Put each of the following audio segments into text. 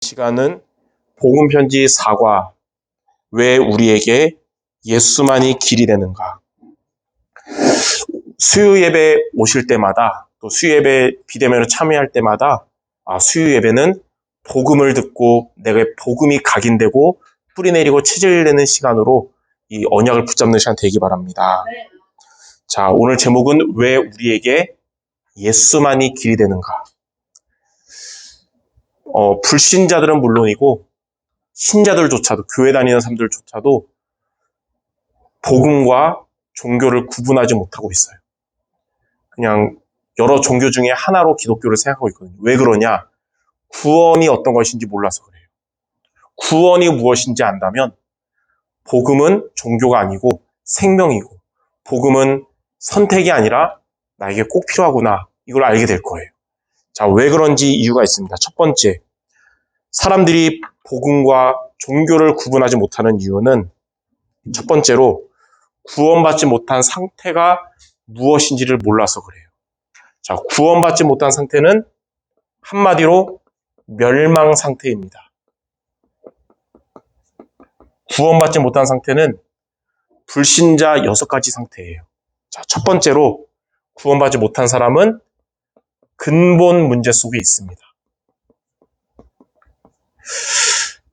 시간은 복음편지 4과 왜 우리에게 예수만이 길이 되는가. 수요예배 오실 때마다 또 수요예배 비대면으로 참여할 때마다 수요예배는 복음을 듣고 내가 복음이 각인되고 뿌리내리고 체질내는 시간으로 이 언약을 붙잡는 시간 되기 바랍니다. 자, 오늘 제목은 왜 우리에게 예수만이 길이 되는가. 불신자들은 물론이고 신자들조차도 교회 다니는 사람들조차도 복음과 종교를 구분하지 못하고 있어요. 그냥 여러 종교 중에 하나로 기독교를 생각하고 있거든요. 왜 그러냐? 구원이 어떤 것인지 몰라서 그래요. 구원이 무엇인지 안다면 복음은 종교가 아니고 생명이고 복음은 선택이 아니라 나에게 꼭 필요하구나. 이걸 알게 될 거예요. 자, 왜 그런지 이유가 있습니다. 첫 번째, 사람들이 복음과 종교를 구분하지 못하는 이유는 첫 번째로 구원받지 못한 상태가 무엇인지를 몰라서 그래요. 자, 구원받지 못한 상태는 한마디로 멸망 상태입니다. 구원받지 못한 상태는 불신자 6가지 상태예요. 자, 첫 번째로 구원받지 못한 사람은 근본 문제 속에 있습니다.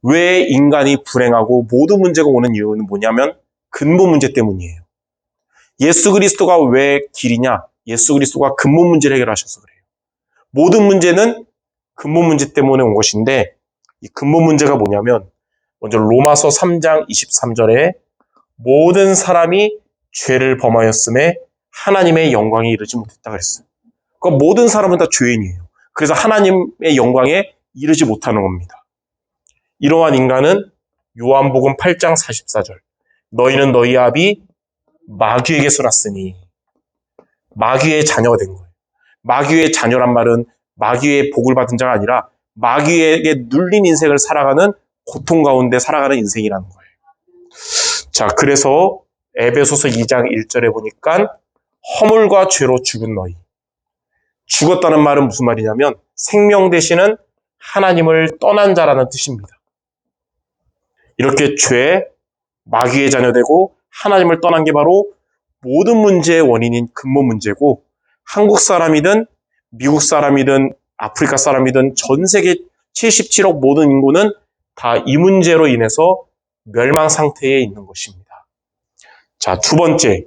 왜 인간이 불행하고 모든 문제가 오는 이유는 뭐냐면 근본 문제 때문이에요. 예수 그리스도가 왜 길이냐? 예수 그리스도가 근본 문제를 해결하셔서 그래요. 모든 문제는 근본 문제 때문에 온 것인데 이 근본 문제가 뭐냐면 먼저 로마서 3장 23절에 모든 사람이 죄를 범하였음에 하나님의 영광에 이르지 못했다 그랬어요. 그러니까 모든 사람은 다 죄인이에요. 그래서 하나님의 영광에 이르지 못하는 겁니다. 이러한 인간은 요한복음 8장 44절 너희는 너희 아비 마귀에게서 났으니 마귀의 자녀가 된 거예요. 마귀의 자녀란 말은 마귀의 복을 받은 자가 아니라 마귀에게 눌린 인생을 살아가는 고통 가운데 살아가는 인생이라는 거예요. 자, 그래서 에베소서 2장 1절에 보니까 허물과 죄로 죽은 너희. 죽었다는 말은 무슨 말이냐면 생명 되시는 하나님을 떠난 자라는 뜻입니다. 이렇게 죄, 마귀의 자녀되고 하나님을 떠난 게 바로 모든 문제의 원인인 근본 문제고 한국 사람이든 미국 사람이든 아프리카 사람이든 전 세계 77억 모든 인구는 다 이 문제로 인해서 멸망 상태에 있는 것입니다. 자, 두 번째.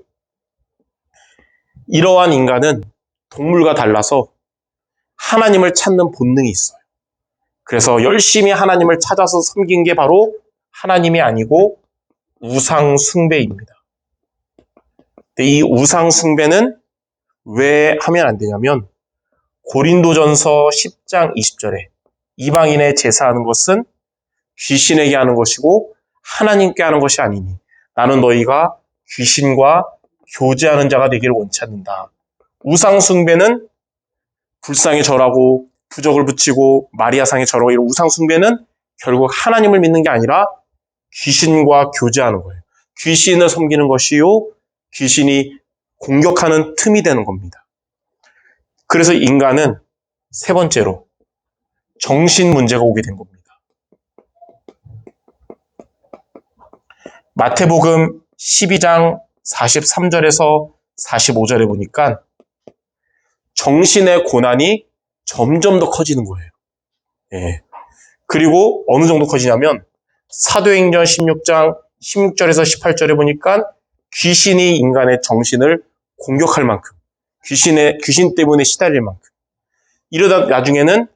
이러한 인간은 동물과 달라서 하나님을 찾는 본능이 있어요. 그래서 열심히 하나님을 찾아서 섬긴 게 바로 하나님이 아니고 우상 숭배입니다. 이 우상 숭배는 왜 하면 안 되냐면 고린도전서 10장 20절에 이방인의 제사하는 것은 귀신에게 하는 것이고 하나님께 하는 것이 아니니 나는 너희가 귀신과 교제하는 자가 되기를 원치 않는다. 우상 숭배는 불상에 절하고 부적을 붙이고 마리아상에 절하고 이런 우상 숭배는 결국 하나님을 믿는 게 아니라 귀신과 교제하는 거예요. 귀신을 섬기는 것이요 귀신이 공격하는 틈이 되는 겁니다. 그래서 인간은 세 번째로 정신 문제가 오게 된 겁니다. 마태복음 12장 43절에서 45절에 보니까 정신의 고난이 점점 더 커지는 거예요. 예. 그리고 어느 정도 커지냐면 사도행전 16장 16절에서 18절에 보니까 귀신이 인간의 정신을 공격할 만큼 귀신 때문에 시달릴 만큼 이러다 나중에는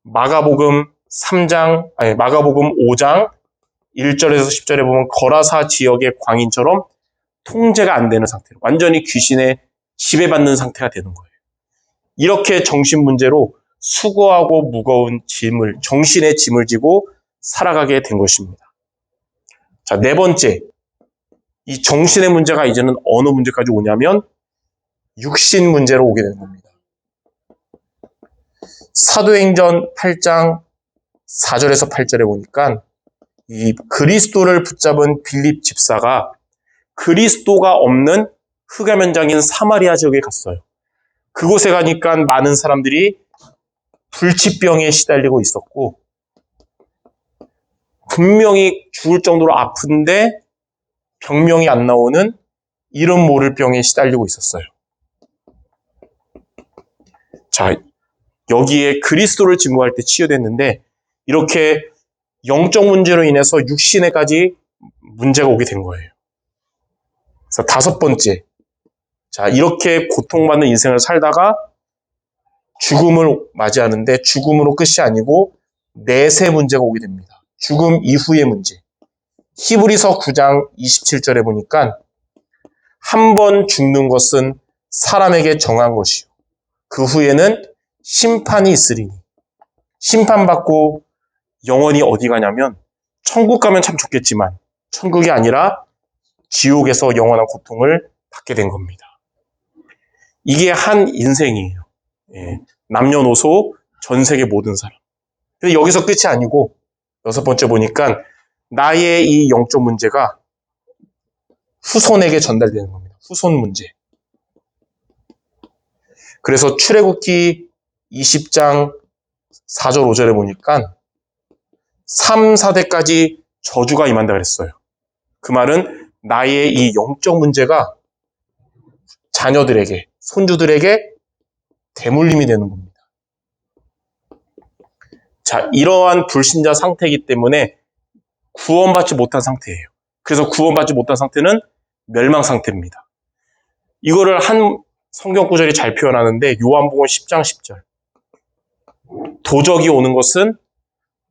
마가복음 5장 1절에서 10절에 보면 거라사 지역의 광인처럼 통제가 안 되는 상태로 완전히 귀신에 지배받는 상태가 되는 거예요. 이렇게 정신 문제로 수고하고 무거운 정신의 짐을 지고 살아가게 된 것입니다. 자, 네 번째. 이 정신의 문제가 이제는 어느 문제까지 오냐면 육신 문제로 오게 되는 겁니다. 사도행전 8장 4절에서 8절에 보니까 이 그리스도를 붙잡은 빌립 집사가 그리스도가 없는 흑암현장인 사마리아 지역에 갔어요. 그곳에 가니까 많은 사람들이 불치병에 시달리고 있었고 분명히 죽을 정도로 아픈데 병명이 안 나오는 이름 모를 병에 시달리고 있었어요. 자, 여기에 그리스도를 증거할 때 치유됐는데 이렇게 영적 문제로 인해서 육신에까지 문제가 오게 된 거예요. 그래서 다섯 번째, 자, 이렇게 고통받는 인생을 살다가 죽음을 맞이하는데 죽음으로 끝이 아니고 내세 문제가 오게 됩니다. 죽음 이후의 문제. 히브리서 9장 27절에 보니까 한 번 죽는 것은 사람에게 정한 것이요. 그 후에는 심판이 있으리니. 심판받고 영원히 어디 가냐면 천국 가면 참 좋겠지만 천국이 아니라 지옥에서 영원한 고통을 받게 된 겁니다. 이게 한 인생이에요. 예. 남녀노소 전 세계 모든 사람. 근데 여기서 끝이 아니고 여섯 번째 보니까 나의 이 영적 문제가 후손에게 전달되는 겁니다. 후손 문제. 그래서 출애굽기 20장 4절 5절에 보니까 3, 4대까지 저주가 임한다 그랬어요. 그 말은 나의 이 영적 문제가 자녀들에게, 손주들에게 대물림이 되는 겁니다. 자, 이러한 불신자 상태이기 때문에 구원받지 못한 상태예요. 그래서 구원받지 못한 상태는 멸망 상태입니다. 이거를 한 성경 구절이 잘 표현하는데 요한복음 10장 10절. 도적이 오는 것은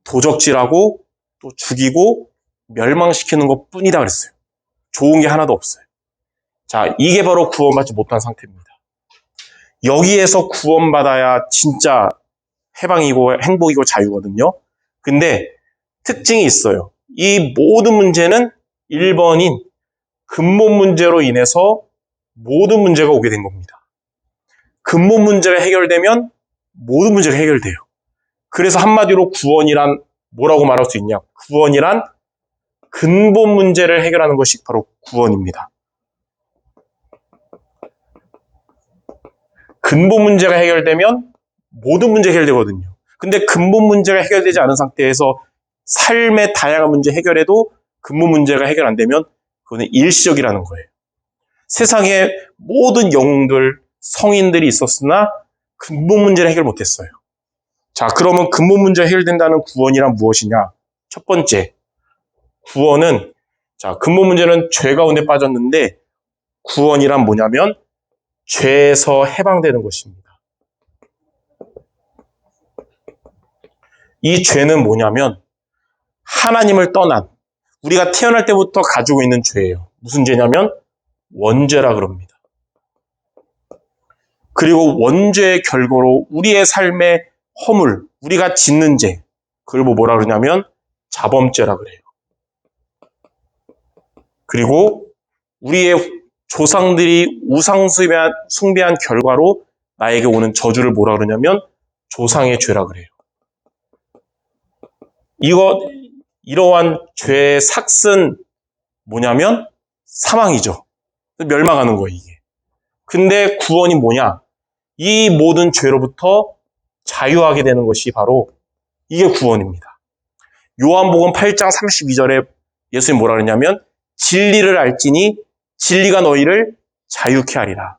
도적질하고 또 죽이고 멸망시키는 것뿐이다 그랬어요. 좋은 게 하나도 없어요. 자, 이게 바로 구원받지 못한 상태입니다. 여기에서 구원받아야 진짜 해방이고 행복이고 자유거든요. 근데 특징이 있어요. 이 모든 문제는 1번인 근본 문제로 인해서 모든 문제가 오게 된 겁니다. 근본 문제가 해결되면 모든 문제가 해결돼요. 그래서 한마디로 구원이란 뭐라고 말할 수 있냐? 구원이란 근본 문제를 해결하는 것이 바로 구원입니다. 근본 문제가 해결되면 모든 문제가 해결되거든요. 근데 근본 문제가 해결되지 않은 상태에서 삶의 다양한 문제 해결해도 근본 문제가 해결 안 되면 그거는 일시적이라는 거예요. 세상에 모든 영웅들, 성인들이 있었으나 근본 문제를 해결 못했어요. 자, 그러면 근본 문제가 해결된다는 구원이란 무엇이냐? 첫 번째, 구원은, 자, 근본 문제는 죄 가운데 빠졌는데 구원이란 뭐냐면 죄에서 해방되는 것입니다. 이 죄는 뭐냐면 하나님을 떠난, 우리가 태어날 때부터 가지고 있는 죄예요. 무슨 죄냐면 원죄라 그럽니다. 그리고 원죄의 결과로 우리의 삶의 허물, 우리가 짓는 죄, 그걸 뭐라 그러냐면 자범죄라 그래요. 그리고 우리의 조상들이 우상 숭배한 결과로 나에게 오는 저주를 뭐라 그러냐면 조상의 죄라 그래요. 이러한 죄의 삭은 뭐냐면 사망이죠. 멸망하는 거예요, 이게. 근데 구원이 뭐냐? 이 모든 죄로부터 자유하게 되는 것이 바로 이게 구원입니다. 요한복음 8장 32절에 예수님이 뭐라 그러냐면 진리를 알지니 진리가 너희를 자유케 하리라.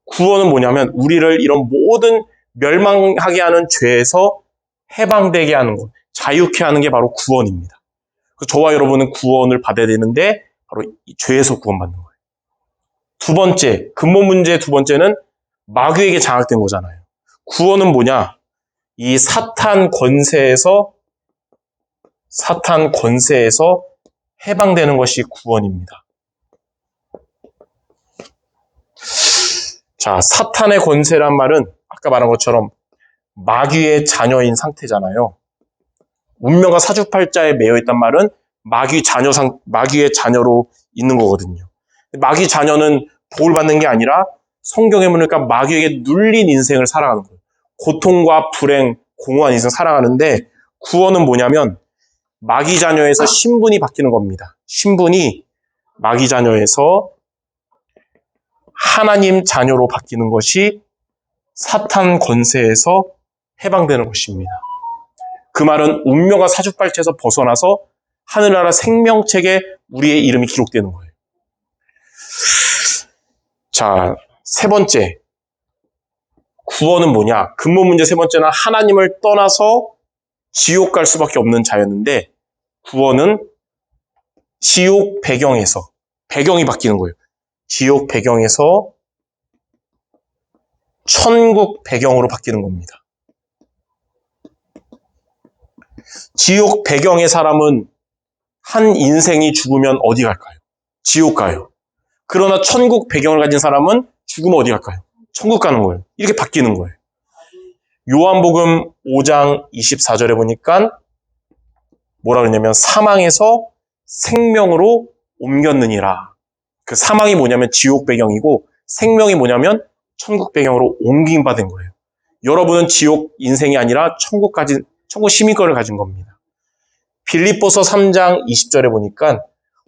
구원은 뭐냐면 우리를 이런 모든 멸망하게 하는 죄에서 해방되게 하는 것, 자유케 하는 게 바로 구원입니다. 저와 여러분은 구원을 받아야 되는데 바로 이 죄에서 구원받는 거예요. 두 번째, 근본 문제 두 번째는 마귀에게 장악된 거잖아요. 구원은 뭐냐? 이 사탄 권세에서 해방되는 것이 구원입니다. 자, 사탄의 권세란 말은 아까 말한 것처럼 마귀의 자녀인 상태잖아요. 운명과 사주팔자에 매여 있단 말은 마귀의 자녀로 있는 거거든요. 마귀 자녀는 복을 받는 게 아니라 성경에 보니까 마귀에게 눌린 인생을 살아가는 거예요. 고통과 불행, 공허한 인생 살아가는데 구원은 뭐냐면 마귀 자녀에서 신분이 바뀌는 겁니다. 신분이 마귀 자녀에서 하나님 자녀로 바뀌는 것이 사탄 권세에서 해방되는 것입니다. 그 말은 운명과 사주팔자에서 벗어나서 하늘나라 생명책에 우리의 이름이 기록되는 거예요. 자, 세 번째. 구원은 뭐냐? 근본 문제 세 번째는 하나님을 떠나서 지옥 갈 수밖에 없는 자였는데, 구원은 지옥 배경에서, 배경이 바뀌는 거예요. 지옥 배경에서 천국 배경으로 바뀌는 겁니다. 지옥 배경의 사람은 한 인생이 죽으면 어디 갈까요? 지옥 가요. 그러나 천국 배경을 가진 사람은 죽으면 어디 갈까요? 천국 가는 거예요. 이렇게 바뀌는 거예요. 요한복음 5장 24절에 보니까 뭐라 그러냐면 사망에서 생명으로 옮겼느니라. 그 사망이 뭐냐면 지옥 배경이고 생명이 뭐냐면 천국 배경으로 옮김 받은 거예요. 여러분은 지옥 인생이 아니라 천국 시민권을 가진 겁니다. 빌립보서 3장 20절에 보니까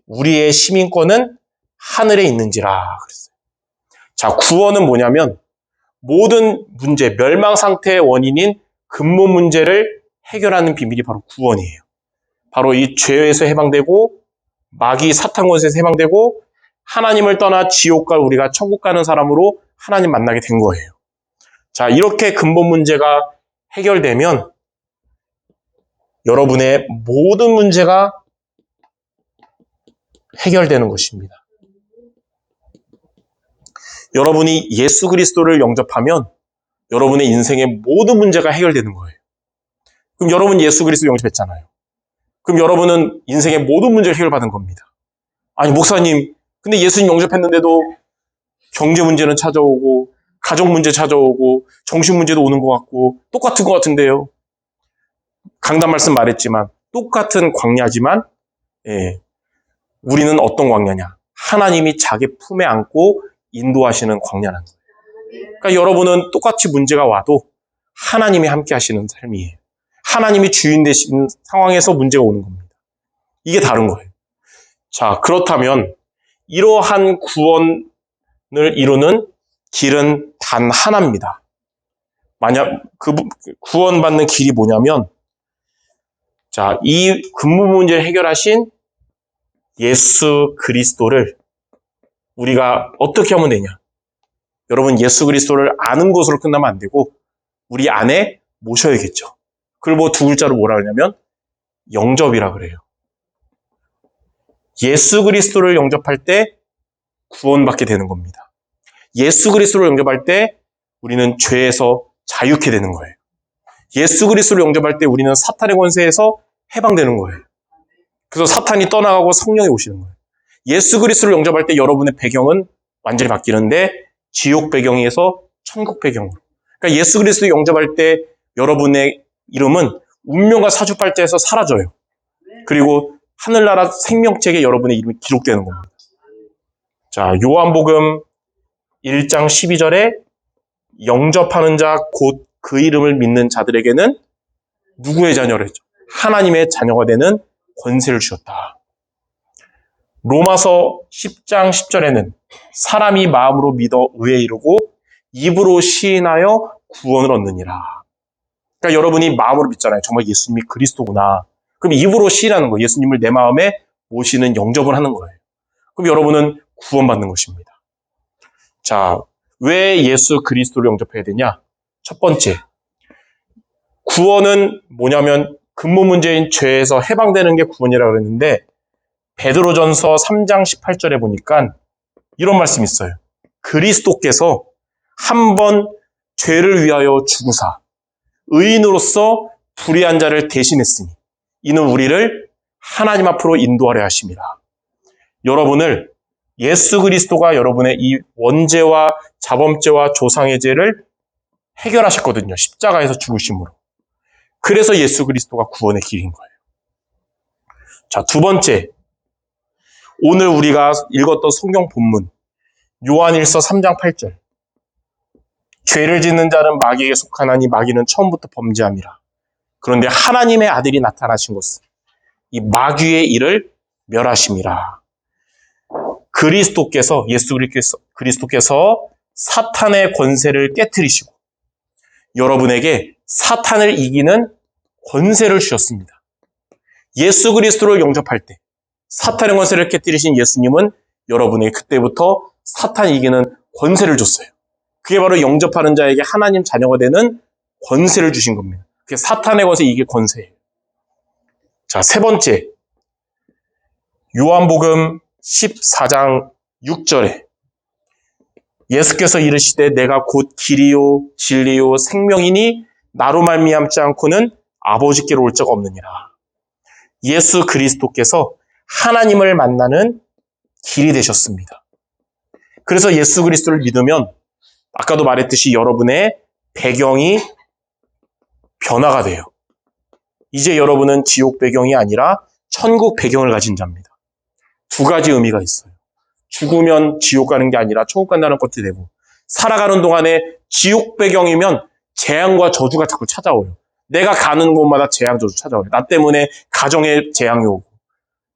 우리의 시민권은 하늘에 있는지라 그랬어요. 자, 구원은 뭐냐면 모든 문제, 멸망 상태의 원인인 근본 문제를 해결하는 비밀이 바로 구원이에요. 바로 이 죄에서 해방되고 마귀 사탄 권세에서 해방되고 하나님을 떠나 지옥 갈 우리가 천국 가는 사람으로 하나님 만나게 된 거예요. 자, 이렇게 근본 문제가 해결되면 여러분의 모든 문제가 해결되는 것입니다. 여러분이 예수 그리스도를 영접하면 여러분의 인생의 모든 문제가 해결되는 거예요. 그럼 여러분 예수 그리스도 영접했잖아요. 그럼 여러분은 인생의 모든 문제를 해결받은 겁니다. 아니 목사님, 근데 예수님 영접했는데도 경제 문제는 찾아오고 가족 문제 찾아오고 정신 문제도 오는 것 같고 똑같은 것 같은데요. 강단 말씀 말했지만 똑같은 광야지만 우리는 어떤 광야냐? 하나님이 자기 품에 안고 인도하시는 광야라는 거예요. 그러니까 여러분은 똑같이 문제가 와도 하나님이 함께 하시는 삶이에요. 하나님이 주인 되신 상황에서 문제가 오는 겁니다. 이게 다른 거예요. 자, 그렇다면 이러한 구원을 이루는 길은 단 하나입니다. 만약 그 구원받는 길이 뭐냐면, 자, 이 근본 문제를 해결하신 예수 그리스도를 우리가 어떻게 하면 되냐? 여러분 예수 그리스도를 아는 것으로 끝나면 안 되고 우리 안에 모셔야겠죠. 그걸 뭐 두 글자로 뭐라 그러냐면 영접이라 그래요. 예수 그리스도를 영접할 때 구원받게 되는 겁니다. 예수 그리스도를 영접할 때 우리는 죄에서 자유케 되는 거예요. 예수 그리스도를 영접할 때 우리는 사탄의 권세에서 해방되는 거예요. 그래서 사탄이 떠나가고 성령이 오시는 거예요. 예수 그리스도를 영접할 때 여러분의 배경은 완전히 바뀌는데 지옥 배경에서 천국 배경으로. 그러니까 예수 그리스도 영접할 때 여러분의 이름은 운명과 사주팔자에서 사라져요. 그리고 하늘나라 생명책에 여러분의 이름이 기록되는 겁니다. 자, 요한복음 1장 12절에 영접하는 자 곧 그 이름을 믿는 자들에게는 누구의 자녀를 했죠? 하나님의 자녀가 되는 권세를 주셨다. 로마서 10장 10절에는 사람이 마음으로 믿어 의에 이르고 입으로 시인하여 구원을 얻느니라. 그러니까 여러분이 마음으로 믿잖아요. 정말 예수님이 그리스도구나. 그럼 입으로 시인하는 거예요. 예수님을 내 마음에 모시는 영접을 하는 거예요. 그럼 여러분은 구원받는 것입니다. 자, 왜 예수 그리스도를 영접해야 되냐? 첫 번째, 구원은 뭐냐면 근본 문제인 죄에서 해방되는 게 구원이라고 그랬는데 베드로전서 3장 18절에 보니까 이런 말씀이 있어요. 그리스도께서 한 번 죄를 위하여 죽으사 의인으로서 불의한 자를 대신했으니 이는 우리를 하나님 앞으로 인도하려 하심이라. 여러분을 예수 그리스도가 여러분의 이 원죄와 자범죄와 조상의 죄를 해결하셨거든요. 십자가에서 죽으심으로. 그래서 예수 그리스도가 구원의 길인 거예요. 자, 두 번째, 오늘 우리가 읽었던 성경 본문 요한일서 3장 8절, 죄를 짓는 자는 마귀에게 속하나니 마귀는 처음부터 범죄함이라. 그런데 하나님의 아들이 나타나신 것은 이 마귀의 일을 멸하심이라. 그리스도께서, 예수 그리스도께서 사탄의 권세를 깨트리시고 여러분에게 사탄을 이기는 권세를 주셨습니다. 예수 그리스도를 영접할 때 사탄의 권세를 깨뜨리신 예수님은 여러분에게 그때부터 사탄이 이기는 권세를 줬어요. 그게 바로 영접하는 자에게 하나님 자녀가 되는 권세를 주신 겁니다. 그게 사탄의 권세 이길 권세예요. 자, 세 번째, 요한복음 14장 6절에 예수께서 이르시되 내가 곧 길이요 진리요 생명이니 나로 말미암지 않고는 아버지께로 올 적 없느니라. 예수 그리스도께서 하나님을 만나는 길이 되셨습니다. 그래서 예수 그리스도를 믿으면 아까도 말했듯이 여러분의 배경이 변화가 돼요. 이제 여러분은 지옥 배경이 아니라 천국 배경을 가진 자입니다. 두 가지 의미가 있어요. 죽으면 지옥 가는 게 아니라 천국 간다는 것도 되고, 살아가는 동안에 지옥 배경이면 재앙과 저주가 자꾸 찾아오요. 내가 가는 곳마다 재앙, 저주 찾아오요. 나 때문에 가정에 재앙이 오고,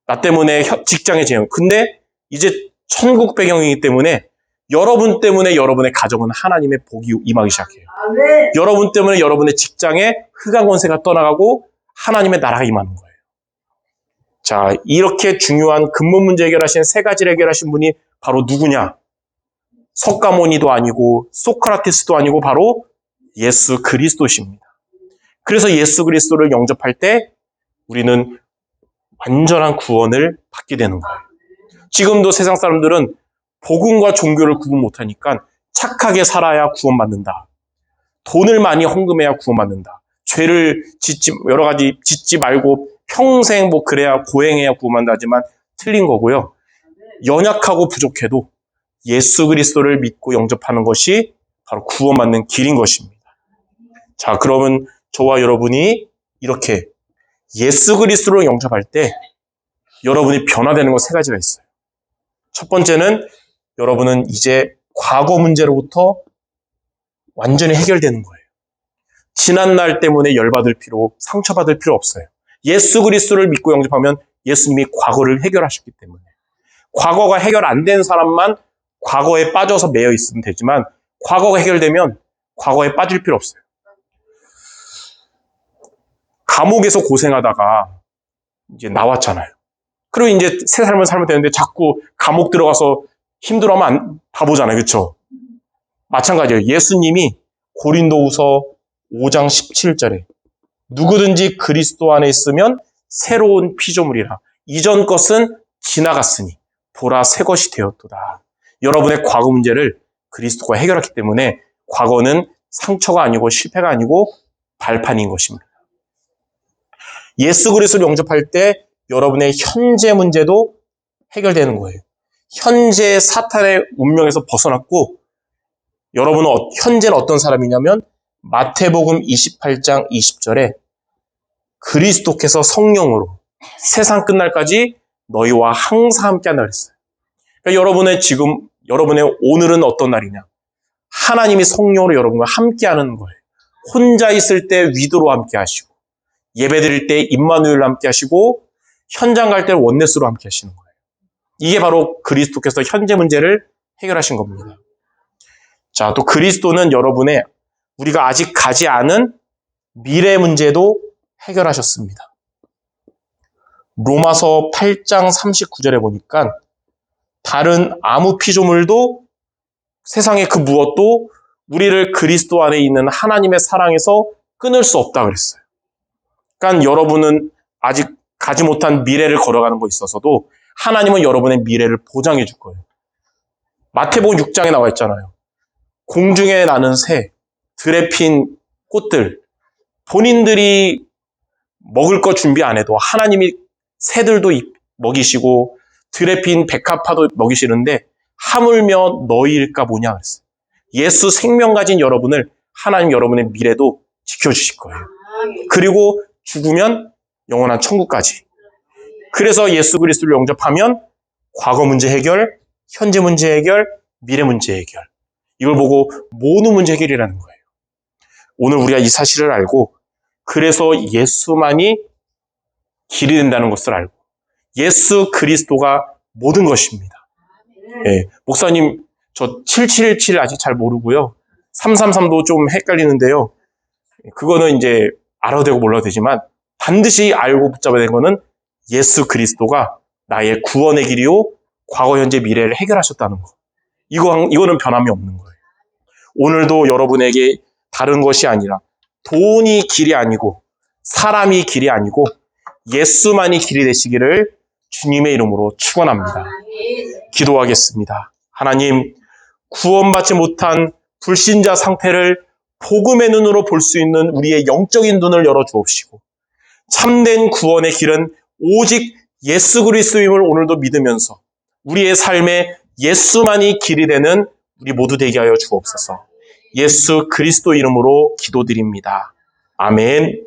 나 때문에 직장에 재앙. 근데 이제 천국 배경이기 때문에 여러분 때문에 여러분의 가정은 하나님의 복이 임하기 시작해요. 아멘. 여러분 때문에 여러분의 직장에 흑암 권세가 떠나가고 하나님의 나라가 임하는 거예요. 자, 이렇게 중요한 근본 문제 해결하신 세 가지를 해결하신 분이 바로 누구냐? 석가모니도 아니고 소크라테스도 아니고 바로 예수 그리스도십니다. 그래서 예수 그리스도를 영접할 때 우리는 완전한 구원을 받게 되는 거예요. 지금도 세상 사람들은 복음과 종교를 구분 못하니까 착하게 살아야 구원받는다. 돈을 많이 헌금해야 구원받는다. 죄를 여러 가지 짓지 말고 평생 그래야 고행해야 구원받는다 하지만 틀린 거고요. 연약하고 부족해도 예수 그리스도를 믿고 영접하는 것이 바로 구원받는 길인 것입니다. 자, 그러면 저와 여러분이 이렇게 예수 그리스도를 영접할 때 여러분이 변화되는 것 세 가지가 있어요. 첫 번째는 여러분은 이제 과거 문제로부터 완전히 해결되는 거예요. 지난 날 때문에 열받을 필요, 상처받을 필요 없어요. 예수 그리스도를 믿고 영접하면 예수님이 과거를 해결하셨기 때문에. 과거가 해결 안 된 사람만 과거에 빠져서 매여 있으면 되지만 과거가 해결되면 과거에 빠질 필요 없어요. 감옥에서 고생하다가 이제 나왔잖아요. 그리고 이제 새 삶을 살면 되는데 자꾸 감옥 들어가서 힘들어하면 바보잖아요. 그렇죠? 마찬가지예요. 예수님이 고린도후서 5장 17절에 누구든지 그리스도 안에 있으면 새로운 피조물이라. 이전 것은 지나갔으니 보라 새 것이 되었도다. 여러분의 과거 문제를 그리스도가 해결했기 때문에 과거는 상처가 아니고 실패가 아니고 발판인 것입니다. 예수 그리스도를 영접할 때 여러분의 현재 문제도 해결되는 거예요. 현재 사탄의 운명에서 벗어났고 여러분은 현재는 어떤 사람이냐면 마태복음 28장 20절에 그리스도께서 성령으로 세상 끝날까지 너희와 항상 함께한다 그랬어요. 그러니까 여러분의 오늘은 어떤 날이냐? 하나님이 성령으로 여러분과 함께하는 거예요. 혼자 있을 때 위도로 함께하시고 예배드릴 때 임마누엘로 함께하시고 현장 갈 때 원네스로 함께하시는 거예요. 이게 바로 그리스도께서 현재 문제를 해결하신 겁니다. 자, 또 그리스도는 여러분의 우리가 아직 가지 않은 미래 문제도 해결하셨습니다. 로마서 8장 39절에 보니까 다른 아무 피조물도 세상의 그 무엇도 우리를 그리스도 안에 있는 하나님의 사랑에서 끊을 수 없다 그랬어요. 그러니까 여러분은 아직 가지 못한 미래를 걸어가는 거 있어서도 하나님은 여러분의 미래를 보장해 줄 거예요. 마태복음 6장에 나와 있잖아요. 공중에 나는 새, 들에 핀 꽃들, 본인들이 먹을 거 준비 안 해도 하나님이 새들도 먹이시고 들에 핀 백합화도 먹이시는데 하물며 너희일까 뭐냐 그랬어요. 예수 생명 가진 여러분을 하나님 여러분의 미래도 지켜주실 거예요. 그리고 죽으면 영원한 천국까지. 그래서 예수 그리스도를 영접하면 과거 문제 해결, 현재 문제 해결, 미래 문제 해결. 이걸 보고 모든 문제 해결이라는 거예요. 오늘 우리가 이 사실을 알고 그래서 예수만이 길이 된다는 것을 알고 예수 그리스도가 모든 것입니다. 네, 목사님 저 7717 아직 잘 모르고요. 333도 좀 헷갈리는데요. 그거는 이제 알아도 되고 몰라도 되지만 반드시 알고 붙잡아야 되는 것은 예수 그리스도가 나의 구원의 길이요, 과거, 현재, 미래를 해결하셨다는 것. 이거는 변함이 없는 거예요. 오늘도 여러분에게 다른 것이 아니라 돈이 길이 아니고 사람이 길이 아니고 예수만이 길이 되시기를 주님의 이름으로 축원합니다. 기도하겠습니다. 하나님, 구원받지 못한 불신자 상태를 복음의 눈으로 볼 수 있는 우리의 영적인 눈을 열어 주옵시고 참된 구원의 길은 오직 예수 그리스도임을 오늘도 믿으면서 우리의 삶에 예수만이 길이 되는 우리 모두 되게 하여 주옵소서. 예수 그리스도 이름으로 기도드립니다. 아멘.